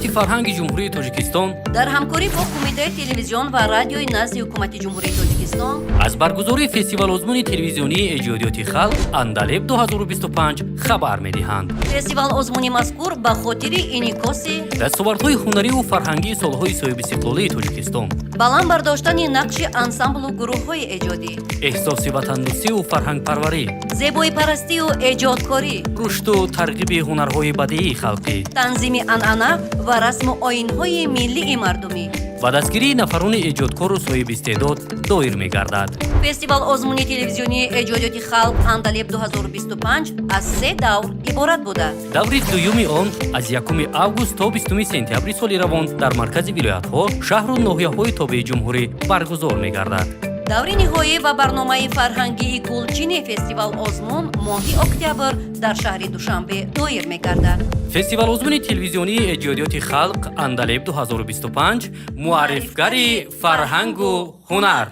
فرهنگ جمهوری تاجیکستان در همکاری با کمیته تلویزیون و رادیوی نزد حکومت جمهوری تاجیکستان از برگزاری فستیوال آزمون تلویزیونی ایجادیات خلق اندالب 2025 خبر می‌دهند. فستیوال آزمونی مذکور به خاطر انعکاس دستاوردهای هنری و فرهنگی سالهای صاحب استقلالی تاجیکستان، بلند برداشتن نقش انسامبل و گروه‌های ایجادی، احساس وطن‌دوستی و فرهنگ پروری، زیبایی پرستی و ایجادکاری، رشد و ترغیب هنرهای بدیعی خلقی تنظیم عنعنه و رسم و آیین‌های ملی مردمی و دستگیری نفران ایجادکار و صاحب استعداد دایر می‌گردد. فستیوال آزمونی تلویزیونی ایجادیات خلق اندالب 2025 از 3 دور عبارت بوده. دوری دومی آن از 1 август تا 20 سپتامبر سال روان در مرکز ولایت‌ها، شهر و ناحیه‌های تابع جمهوری برگزار می‌گردد. دوری نهایی و برنامه فرهنگی گلچین فستیوال آزمون ماهی اکتبر در شهر دوشنبه دایر می‌گردد. فستیوال آزمون تلویزیونی ایجادیات خلق اندالب 2025 معرفگری فرهنگ و هنر